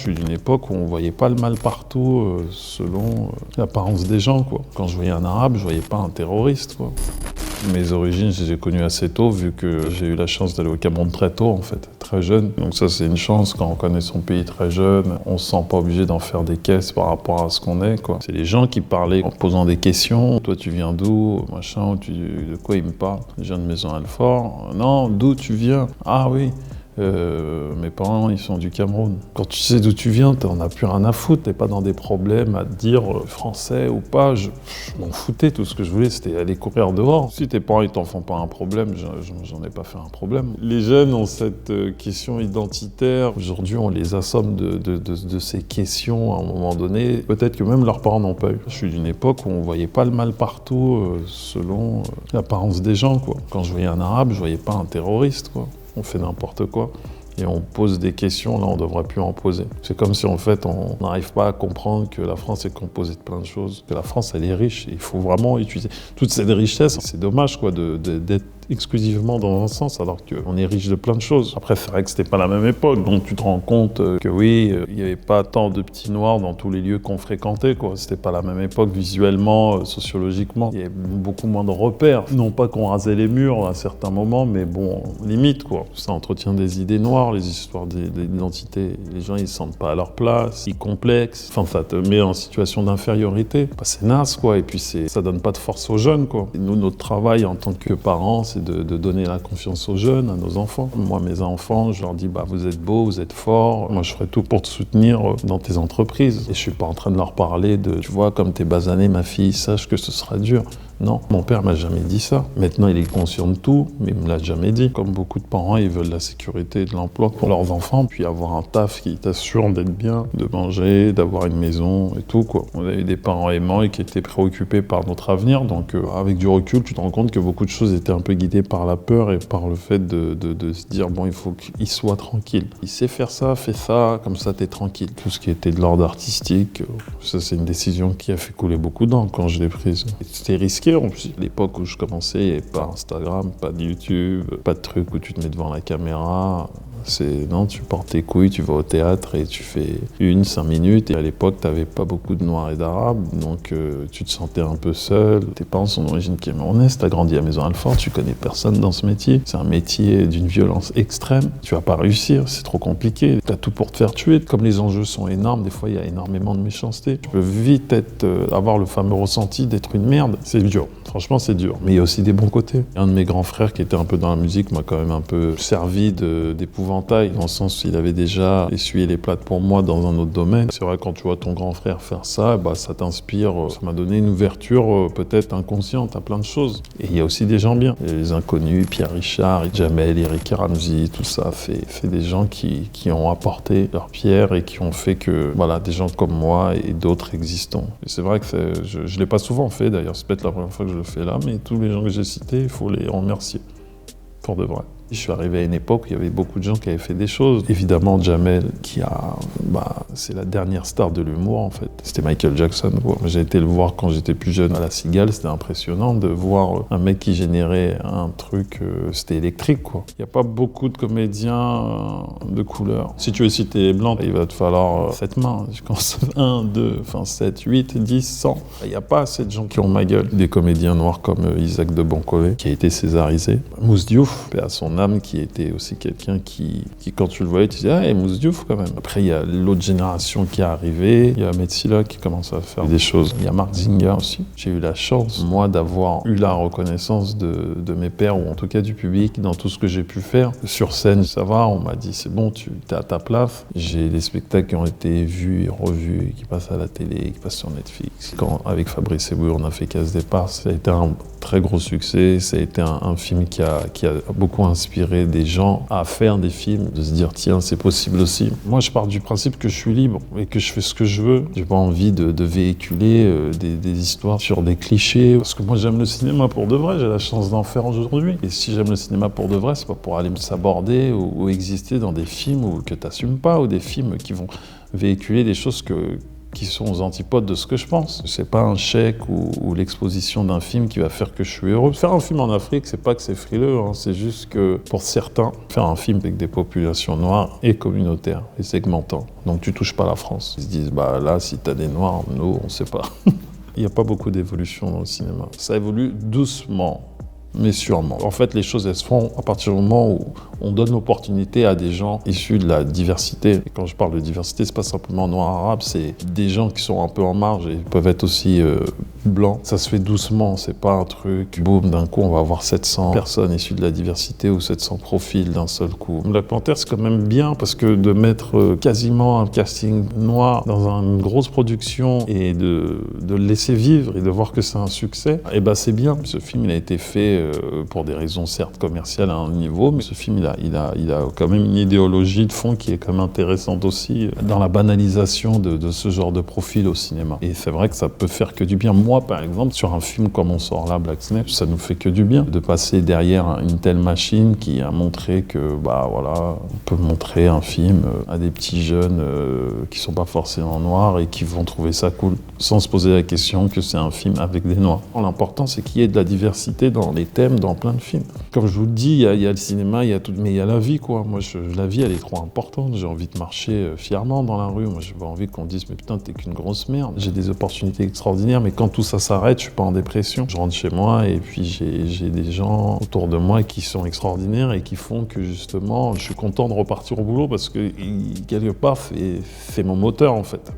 suis d'une époque où on voyait pas le mal partout selon l'apparence des gens, quoi. Quand je voyais un arabe, je voyais pas un terroriste, quoi. Mes origines, je les ai connues assez tôt, vu que j'ai eu la chance d'aller au Cameroun très tôt, en fait, très jeune. Donc ça, c'est une chance quand on connaît son pays très jeune. On se sent pas obligé d'en faire des caisses par rapport à ce qu'on est, quoi. C'est les gens qui parlaient en posant des questions. Toi, tu viens d'où, machin, de quoi ils me parlent? Je viens de Maison-Alfort. Non, d'où tu viens? Ah oui. Mes parents, ils sont du Cameroun. Quand tu sais d'où tu viens, t'en as plus rien à foutre. T'es pas dans des problèmes à te dire français ou pas. Je m'en foutais. Tout ce que je voulais, c'était aller courir dehors. Si tes parents, ils t'en font pas un problème, j'en ai pas fait un problème. Les jeunes ont cette question identitaire. Aujourd'hui, on les assomme de ces questions à un moment donné. Peut-être que même leurs parents n'ont pas eu. Je suis d'une époque où on voyait pas le mal partout selon l'apparence des gens, quoi. Quand je voyais un arabe, je voyais pas un terroriste, quoi. On fait n'importe quoi. Et on pose des questions, là on devrait plus en poser. C'est comme si en fait on n'arrive pas à comprendre que la France est composée de plein de choses, que la France elle est riche, et il faut vraiment utiliser toute cette richesse. C'est dommage quoi d'être exclusivement dans un sens alors qu'on est riche de plein de choses. Après c'est vrai que c'était pas la même époque, donc tu te rends compte que oui, il n'y avait pas tant de petits noirs dans tous les lieux qu'on fréquentait, quoi. C'était pas la même époque visuellement, sociologiquement. Il y avait beaucoup moins de repères. Non pas qu'on rasait les murs à certains moments, mais bon, limite quoi. Ça entretient des idées noires, les histoires d'identité. Les gens ils se sentent pas à leur place, ils complexent. Enfin ça te met en situation d'infériorité. Bah, c'est naze quoi, et puis ça donne pas de force aux jeunes quoi. Et nous, notre travail en tant que parents, c'est de donner la confiance aux jeunes, à nos enfants. Moi, mes enfants, je leur dis, bah, vous êtes beaux, vous êtes forts. Moi, je ferai tout pour te soutenir dans tes entreprises. Et je suis pas en train de leur parler tu vois, comme t'es basané, ma fille, sache que ce sera dur. Non, mon père m'a jamais dit ça. Maintenant, il est conscient de tout, mais il me l'a jamais dit. Comme beaucoup de parents, ils veulent la sécurité et de l'emploi pour leurs enfants, puis avoir un taf qui t'assure d'être bien, de manger, d'avoir une maison et tout, quoi. On a eu des parents aimants et qui étaient préoccupés par notre avenir, donc avec du recul, tu te rends compte que beaucoup de choses étaient un peu guidées par la peur et par le fait de se dire, bon, il faut qu'il soit tranquille. Il sait faire ça, fais ça, comme ça, t'es tranquille. Tout ce qui était de l'ordre artistique, ça, c'est une décision qui a fait couler beaucoup d'encre quand je l'ai prise. C'était risqué. En plus, à l'époque où je commençais, il n'y avait pas Instagram, pas de YouTube, pas de truc où tu te mets devant la caméra. Non, tu portes tes couilles, tu vas au théâtre et tu fais 5 minutes. Et à l'époque, tu n'avais pas beaucoup de Noirs et d'Arabes, donc tu te sentais un peu seul. Tes parents sont d'origine camerounaise, tu as grandi à Maison-Alfort, tu connais personne dans ce métier. C'est un métier d'une violence extrême. Tu vas pas réussir, c'est trop compliqué. Tu as tout pour te faire tuer. Comme les enjeux sont énormes, des fois, il y a énormément de méchanceté. Tu peux vite avoir le fameux ressenti d'être une merde. C'est dur. Franchement, c'est dur. Mais il y a aussi des bons côtés. Un de mes grands frères qui était un peu dans la musique m'a quand même un peu servi d'épouvantail, dans le sens où il avait déjà essuyé les plâtres pour moi dans un autre domaine. C'est vrai, quand tu vois ton grand frère faire ça, bah, ça t'inspire. Ça m'a donné une ouverture peut-être inconsciente à plein de choses. Et il y a aussi des gens bien. Les inconnus, Pierre Richard, Jamel, Eric Ramsey, tout ça fait des gens qui ont apporté leur pierre et qui ont fait que, voilà, des gens comme moi et d'autres existants. Et c'est vrai que je l'ai pas souvent fait d'ailleurs, c'est peut-être la première fois que je le fais là, mais tous les gens que j'ai cités, il faut les remercier, pour de vrai. Je suis arrivé à une époque où il y avait beaucoup de gens qui avaient fait des choses. Évidemment, Jamel, c'est la dernière star de l'humour, en fait. C'était Michael Jackson, quoi. J'ai été le voir quand j'étais plus jeune à la Cigale. C'était impressionnant de voir un mec qui générait un truc, c'était électrique, quoi. Il n'y a pas beaucoup de comédiens de couleur. Si tu veux citer les blancs, il va te falloir 7 mains. Je pense 1, 2, 7, 8, 10, 100. Il n'y a pas assez de gens qui ont ma gueule. Des comédiens noirs comme Isaac de Boncolet, qui a été césarisé. Mousse Diouf, paix à son âme, qui était aussi quelqu'un qui quand tu le voyais, tu disais « Ah, Mousse Diouf quand même ». Après, il y a l'autre génération qui est arrivée. Il y a Ahmed Silla qui commence à faire des choses. Il y a Marc Zinga aussi. J'ai eu la chance, moi, d'avoir eu la reconnaissance de mes pairs, ou en tout cas du public, dans tout ce que j'ai pu faire. Sur scène, ça va, on m'a dit « C'est bon, tu es à ta place ». J'ai des spectacles qui ont été vus et revus, qui passent à la télé, qui passent sur Netflix. Avec Fabrice Eboué, on a fait Casse Départ. Ça a été un très gros succès. Ça a été un film qui a beaucoup inspiré des gens à faire des films, de se dire tiens, c'est possible aussi. Moi, je pars du principe que je suis libre et que je fais ce que je veux. J'ai pas envie de véhiculer des histoires sur des clichés, parce que moi, j'aime le cinéma pour de vrai. J'ai la chance d'en faire aujourd'hui. Et si j'aime le cinéma pour de vrai, c'est pas pour aller me saborder ou exister dans des films que t'assumes pas, ou des films qui vont véhiculer des choses qui sont aux antipodes de ce que je pense. C'est pas un chèque ou l'exposition d'un film qui va faire que je suis heureux. Faire un film en Afrique, c'est pas que c'est frileux, hein, c'est juste que pour certains, faire un film avec des populations noires est communautaire et segmentant. Donc tu touches pas la France. Ils se disent, bah là, si t'as des noirs, nous, on sait pas. Il n'y a pas beaucoup d'évolution dans le cinéma. Ça évolue doucement, mais sûrement. En fait, les choses, elles se font à partir du moment où on donne l'opportunité à des gens issus de la diversité. Et quand je parle de diversité, c'est pas simplement noir-arabe, c'est des gens qui sont un peu en marge et peuvent être aussi blancs. Ça se fait doucement, c'est pas un truc, boum, d'un coup, on va avoir 700 personnes issues de la diversité ou 700 profils d'un seul coup. Black Panther, c'est quand même bien parce que de mettre quasiment un casting noir dans une grosse production et de le laisser vivre et de voir que c'est un succès, eh ben c'est bien. Ce film, il a été fait pour des raisons certes commerciales à un niveau, mais ce film, il a quand même une idéologie de fond qui est quand même intéressante aussi dans la banalisation de ce genre de profil au cinéma. Et c'est vrai que ça peut faire que du bien. Moi, par exemple, sur un film comme on sort là, Black Snake, ça nous fait que du bien de passer derrière une telle machine qui a montré que, bah voilà, on peut montrer un film à des petits jeunes qui sont pas forcément noirs et qui vont trouver ça cool, sans se poser la question que c'est un film avec des noirs. L'important, c'est qu'il y ait de la diversité dans les thèmes, dans plein de films. Comme je vous le dis, il y a le cinéma, il y a tout, mais il y a la vie, quoi. Moi, la vie, elle est trop importante. J'ai envie de marcher fièrement dans la rue. Moi, j'ai pas envie qu'on dise, mais putain, t'es qu'une grosse merde. J'ai des opportunités extraordinaires, mais quand tout ça s'arrête, je suis pas en dépression. Je rentre chez moi et puis j'ai des gens autour de moi qui sont extraordinaires et qui font que, justement, je suis content de repartir au boulot parce que, quelque part, c'est mon moteur, en fait.